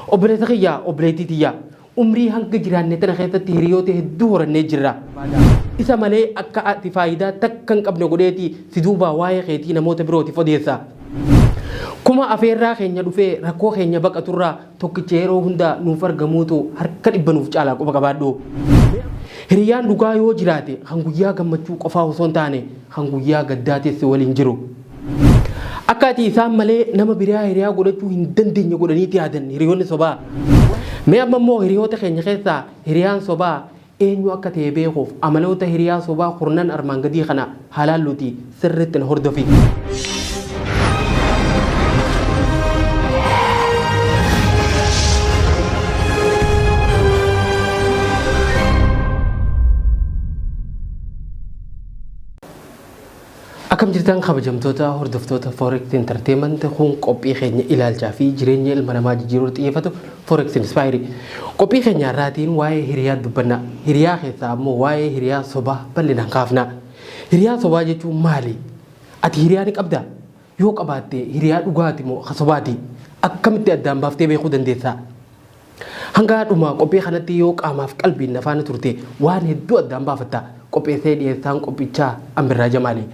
Obboleessa kiyyaa obboleettii tiyyaa umrii hanga jiraanne tana keessatti hiriyoota hedduu horannee jirra. Isa malee akka ati faayidaa takka hin qabne godheeti si duuba waa'ee keetii namoota birootiif odeessa. Kuma afeerraa keenya dhufee rakkoo keenya baqaturraa tokkicha yeroo hunda nuuf argamuutu harka dhibba nuuf caalaa qofa qabaadhu. Hiriyaan dhugaa yoo jiraate kan guyyaa gammachuu qofaa osoo hin taane kan guyyaa gaddaates waliin jiru. Akka ati isaan malee nama biraa hiriyaa godhachuu hin dandeenye godhaniiti yaadan hiriyoonni sobaa. Mee amma immoo hiriyoota keenya keessaa hiriyaan sobaa eenyu akka ta'e beekuuf amaloota hiriyaa sobaa kurnan armaan gadii kana halaalluuti sirriitti na hordofi. Akkam jirtan kabajamtoota hordoftoota Forex Entertainment kun qophii keenya ilaalchaa fi jireenya ilma namaa jijjiiruuf xiyyeeffatu Forex Inspire. Qophii keenya irraatiin waa'ee hiriyaa dubbanna. Hiriyaa keessaa ammoo waa'ee hiriyaa sobaa bal'inaan kaafna. Hiriyaa sobaa jechuun maali? Ati hiriyaa ni qabdaa? Yoo qabaatte hiriyaa dhugaati moo sobaati? Akkamitti addaan baaftee beekuu dandeessa? Hanga dhuma qophii kanatti yoo qaamaaf qalbiin nafaana turte waan hedduu addaan baafatta. Qopheessee dhiyeessaan qophichaa Ambirraa Jamaali.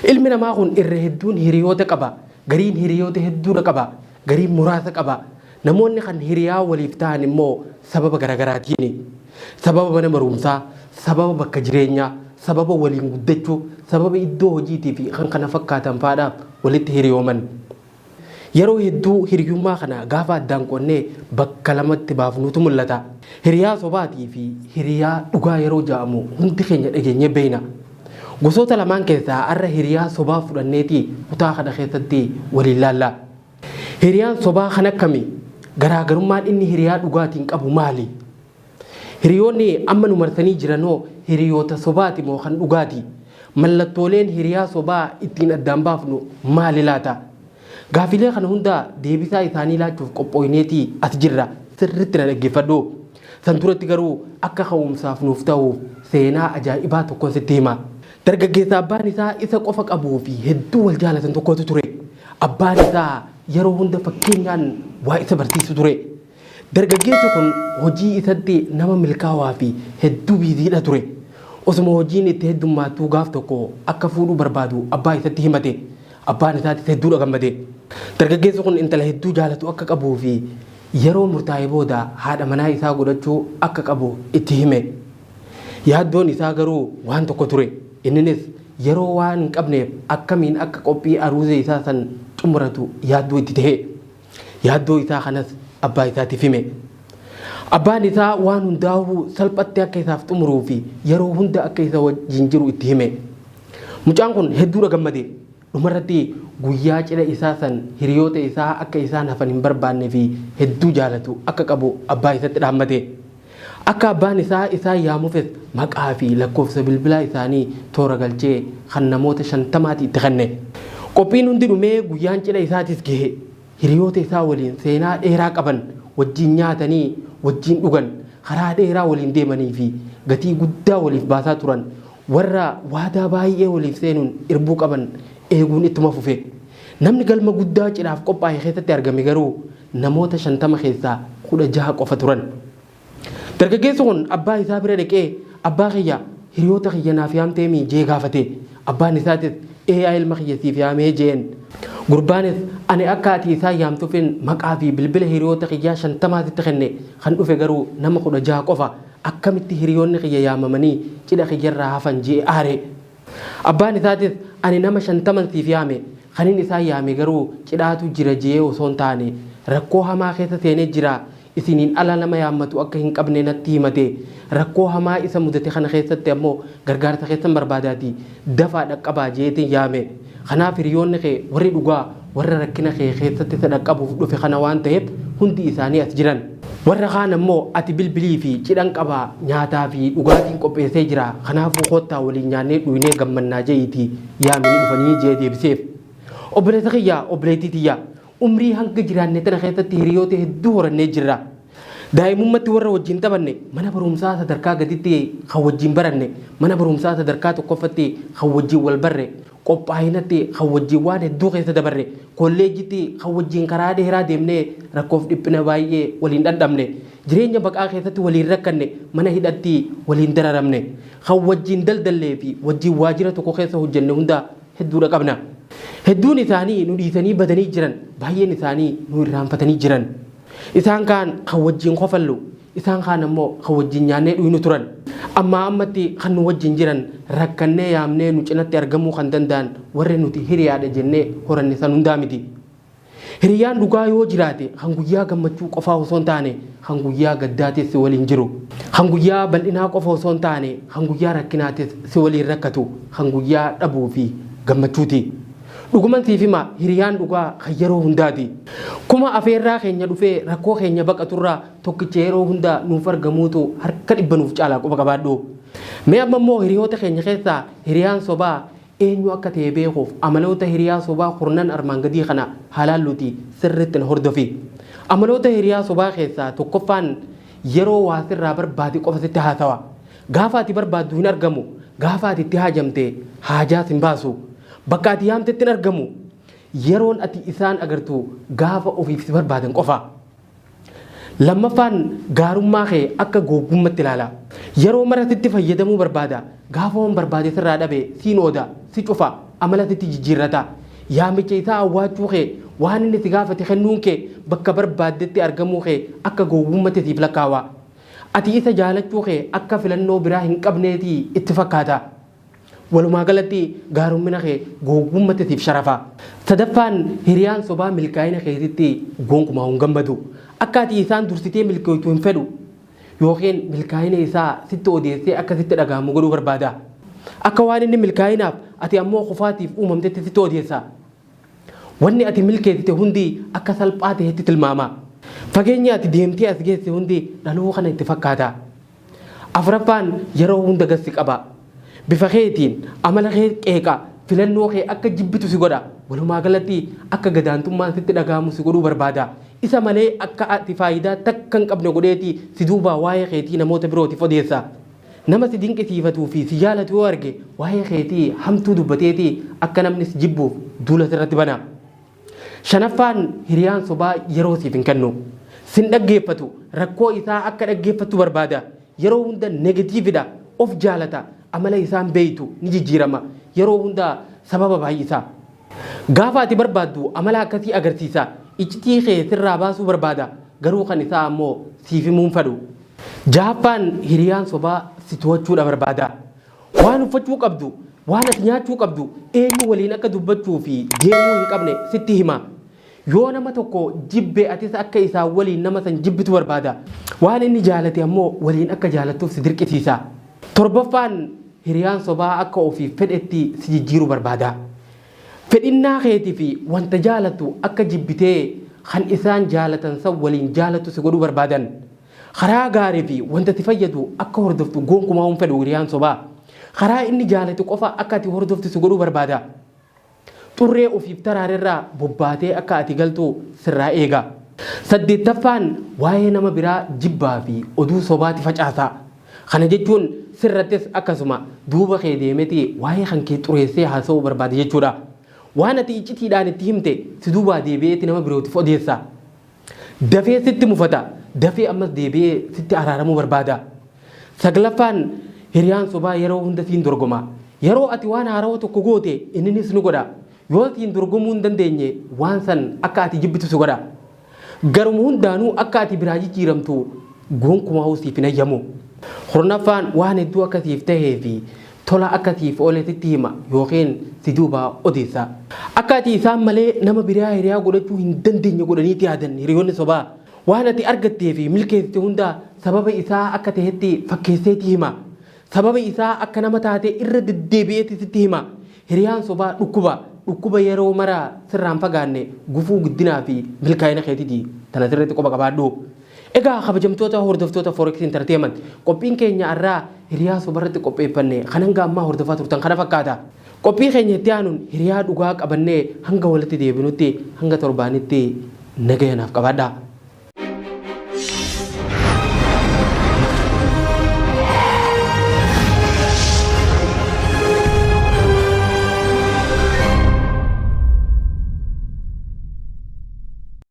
Ilmi namaa kun irra hedduun hiriyoota qaba. Gariin hiriyoota hedduudha qaba. Gariin muraasa qaba. Namoonni kan hiriyaa waliif ta'an immoo sababa garaagaraatiin. Sababa mana barumsaa, sababa bakka jireenyaa, sababa waliin guddachuu, sababa iddoo hojiitii fi kan kana fakkaatan fa'aadhaaf walitti hiriyooman. Yeroo hedduu hiriyummaa kana gaafa addaan qonnee bakka lamatti baafnuutu mul'ata. Hiriyaa sobaatii fi hiriyaa dhugaa yeroo jedhamu hundi keenya dhageenye beekna. Gosoota lamaan keessaa har'a hiriyaa sobaa fudhanneeti kutaa kana keessatti waliin ilaalla. Hiriyaan sobaa kan akkamii? Garaagarummaan inni hiriyaa dhugaatiin qabu maali? Hiriyoonni amma nu marsanii jiranoo hiriyoota sobaati moo kan dhugaati? Mallattooleen hiriyaa sobaa ittiin addaan baafnu maali laata? Gaafilee kana hunda deebisaa isaanii laachuuf qophooyneeti as jirra. Sirriitti na dhaggeeffadhu. San duratti garuu akka ka'umsaaf nuuf ta'uuf seenaa ajaa'ibaa tokko sitti hima. Dargaggeessa abbaan isaa isa qofa qabuu fi hedduu wal jaalatan tokkotu ture. Abbaan isaa yeroo hunda fakkeenyaan waa isa barsiisu ture. Dargaggeessi kun hojii isatti nama milkaa'aa fi hedduu biiziidha ture. Osuma hojiin itti heddummaattuu gaaf tokko akka fuudhuu barbaadu abbaa isatti himate. Abbaan isaatis hedduudha gammade. Dargaggeessi kun intala hedduu jaalatu akka qabuu fi yeroo murtaa'e booda haadha manaa isaa godhachuu akka qabu itti hime. Yaaddoon isaa garuu waan tokko ture. Innis yeroo waan hin qabneef akkamiin akka qophii aruuzee isaa san xumuratu yaaddoo itti ta'e. Yaaddoo isaa kanas abbaa isaatiif hime. Abbaan isaa waan hundaa'uu salphatti akka isaaf xumuruu fi yeroo hunda akka isa wajjin jiru itti hime. Mucaan kun hedduudha gammade. Dhumarratti guyyaa cidha isaa san hiriyoota isaa akka isaan hafan hin barbaanne fi hedduu jaalatu akka qabu abbaa isatti dhaammate. Akka abbaan isaa yaamuufis maqaa fi lakkoofsa bilbilaa isaanii toora galchee kan namoota 50 itti kenne. Qophiin hundi dhumee guyyaan cidha isaatis gahe. Hiriyoota isaa waliin seenaa dheeraa qaban wajjin nyaatanii wajjin dhugan karaa dheeraa waliin deemanii fi gatii guddaa waliif baasaa turan warra waadaa baay'ee waliif seenuun irbuu qaban eeguun ittuma fufe. Namni galma guddaa cidhaaf qophaa'e keessatti argame garuu namoota 50 keessaa 16 qofa turan. Dargaggeessi kun abbaa isaa bira dhaqee abbaa kiyya hiriyoota kiyya naaf yaamtee jee gaafate. Abbaan isaatis ilma kiyya siif yaamee jeen. Gurbaanis ani akka ati isaa yaamtuufin maqaa fi bilbila hiriyoota kiyyaa 50 kenne kan dhufe garuu nama 16 qofa akkamitti hiriyoonni kiyya yaamamanii cidha kiyyarraa hafan jee aare. Abbaan isaatis ani nama 50 siif yaame kan inni isaa yaame garuu cidhaatu jira jee osoo hin taane rakkoo hamaa keessa seenee jira. Isiniin ala nama yaammatu akka hin qabne natti himate. Rakkoo hamaa isa mudate kana keessatti ammoo gargaarsa keessan barbaadaati. Dafaa dhaqqabaa jeetiin yaame. Kanaaf hiriyoonni kee warri dhugaa warra rakkina kee keessatti isa dhaqqabuuf dhufe kana waan ta'eef hundi isaanii as jiran. Warra kaan ammoo ati bilbilii fi cidhan qabaa nyaataa fi dhugaatiin qopheessee jira. Kanaafuu koottaa waliin nyaannee dhuynee gammannaa jeetii yaamanii dhufanii jee deebiseef. Obboleessa kiyyaa obboleettii tiyyaa umrii hanga jiraanne tana keessatti hiriyoota hedduu horannee jirra. Daa'imummaatti warra wajjin taphanne mana barumsaa sadarkaa gaditti kan wajjin baranne mana barumsaa sadarkaa tokkoffatti kan wajjin wal barre qophaa'inatti kan wajjin waan hedduu keessa dabarre kolleejitti kan wajjin karaa dheeraa deemnee rakkoof dhiphina baay'ee waliin dhandhamne jireenya baqaa keessatti waliin rakkanne mana hidhatti waliin dararamne kan wajjin daldallee fi wajjin waajjira tokko keessa hojjenne hunda hedduudha qabna. Hedduun isaanii nu dhiisanii badanii jiran baay'een isaanii nu irraanfatanii jiran. Isaan kaan kan wajjin qofallu isaan kaan ammoo kan wajjin nyaannee dhuynu turan amma ammatti kan nu wajjin jiran rakkannee yaamnee nu cinatti argamuu kan danda'an warri nuti hiriyaadha jennee horanne san hundaa miti. Hiriyaan dhugaa yoo jiraate kan guyyaa gammachuu qofaa osoo hin taane kan guyyaa gaddaates si waliin jiru kan guyyaa bal'inaa qofa osoo hin taane kan guyyaa rakkinaates si waliin rakkatu kan guyyaa dhabuu fi gammachuuti. Dhuguman siif hima hiriyaan dhugaa kan yeroo hundaati. Kuma afeerraa keenya dhufee rakkoo keenya baqaturraa tokkicha yeroo hundaa nuuf argamuutu harka dhibba nuuf caalaa quba qabaadhu. Mee amma immoo hiriyoota keenya keessaa hiriyaan sobaa eenyu akka ta'e beekuuf amaloota hiriyaa sobaa kurnan armaan gadii kana halaalluuti sirriitti na hordofi. Amaloota hiriyaa sobaa keessaa tokkoffaan yeroo waa sirraa barbaade qofa sitti haasawa. Gaafa ati barbaaddu hin argamu gaafa ati itti haajamte haajaas hin baasu. Bakka ati yaamtetti hin argamu yeroon ati isaan agartu gaafa ofiif si barbaadan qofa. Lammaffaan gaarummaa kee akka googummaatti ilaala. Yeroo maratitti fayyadamuu barbaada gaafa waan barbaade sirraa dhabe siin ooda si cufa amalatitti jijjiirrata. Yaamicha isaa awwaachuu kee waan inni si gaafate kennuun kee bakka barbaadetti argamuu kee akka googummaatti siif lakkaawa. Ati isa jaalachuu kee akka filannoo biraa hin qabneetii itti fakkaata. Walumaa galatti gaarummina kee googummaatti siif sharafa. Sadaffaan hiriyaan sobaa milkaa'ina keetitti gonkumaa hin gammadu. Akka ati isaan dursitee milkooytu hin fedhu yookiin milkaa'ina isaa sitti odeessee akka sitti dhagahamu godhuu barbaada. Akka waan inni milkaa'inaaf ati ammoo qofaatiif uumamtetti sitti odeessa. Wanni ati milkeessite hundi akka salphaa ta'etti tilmaama. Fageenya ati deemtee as geesse hundi dhaloo kana itti fakkaata. Afuraffaan yeroo hunda gassi qaba. Bifa keetiin amala kee qeeqa filannoo kee akka jibbitu si godha. Walumaa galatti akka gadaantummaan sitti dhagahamu si godhuu barbaada. Isa malee akka ati faayidaa takka hin qabne godheeti si duuba waa'ee keetii namoota birootiif odeessa. Nama si dinqisiifatuu fi si jaalatu yoo arge waa'ee keetii hamtuu dubbateeti akka namni si jibbuuf duula sirratti bana. Shanaffaan hiriyaan sobaa yeroo siif hin kennu. Sin dhaggeeffatu rakkoo isaa akka dhaggeeffattu barbaada. Yeroo hunda negatiividha of jaalata. Amala isaan beeytu ni jijjiirama yeroo hunda sababa baay'isa. Gaafa ati barbaaddu amala akkasii agarsiisa. Iccitii kee sirraa baasuu barbaada garuu kan isaa ammoo siif himuu hin fedhu. Jahaffaan hiriyaan sobaa si to'achuudha barbaada. Waan uffachuu qabdu waan ati nyaachuu qabdu eenyu waliin akka dubbachuu fi deemuu hin qabne sitti hima. Yoo nama tokko jibbe atis akka isaa waliin nama san jibbitu barbaada. Waan inni jaalate ammoo waliin akka jaalattuuf si dirqisiisa. Torbaffaan hiriyaan sobaa akka ofiif fedhetti si jijjiiruu barbaada. Fedhinnaa keetii fi wanta jaalatu akka jibbitee kan isaan jaalatan san waliin jaalatu si godhuu barbaadan. Karaa gaarii fi wanta si fayyadu akka hordoftu gonkumaa hin fedhu hiriyaan sobaa. Karaa inni jaalatu qofa akka ati hordoftu si godhuu barbaada. Xurree ofiif taraarerraa bobbaatee akka ati galtu sirraa eega. Saddeettaffaan waa'ee nama biraa jibbaa fi oduu sobaati facaasa. Kana jechuun sirrattis akkasuma duuba kee deemeti waa'ee kan kee xureessee haasa'uu barbaade jechuudha. Waan ati iccitiidhaan itti himte si duubaa deebi'eetti nama birootiif odeessa. Dafee sitti mufata dafee ammas deebi'ee sitti araaramuu barbaada. Saglaffaan hiriyaan sobaa yeroo hunda siin dorgoma. Yeroo ati waan haarawaa tokko goote inninis ni godha. Yoo siin dorgomuu hin dandeenye waan san akka ati jibbitu si godha. Garuma hundaanuu akka ati biraa jijjiiramtu gonkumaa siif hin ayyamu. Kurnaffaan waan hedduu akkasiif tahee fi tola akkasiif oolee sitti hima yookiin si duuba odeessa. Akka ati isaan malee nama biraa hiriyaa godhachuu hin dandeenye godhaniiti yaadan hiriyoonni sobaa. Waan ati argattee fi milkeessite hunda sababa isaa akka tahetti fakkeesseeti hima. Sababa isaa akka nama taate irra deddeebi'eeti sitti hima. Hiriyaan sobaa dhukkuba yeroo maraa sirraan fagaanne gufuu guddinaa fi milkaa'ina keetiiti. Tana sirriitti qoba qabaadhu. Egaa kabajamtoota hordoftoota Forex Entertainment qophiin keenya irraa hiriyaa sobarratti qopheeffanne kan hanga ammaa hordofaa turtan kana fakkaata. Qophii keenya itti aanuun hiriyaa dhugaa qabannee hanga walitti deebinutti hanga torbaanitti nagayanaaf qabaadha.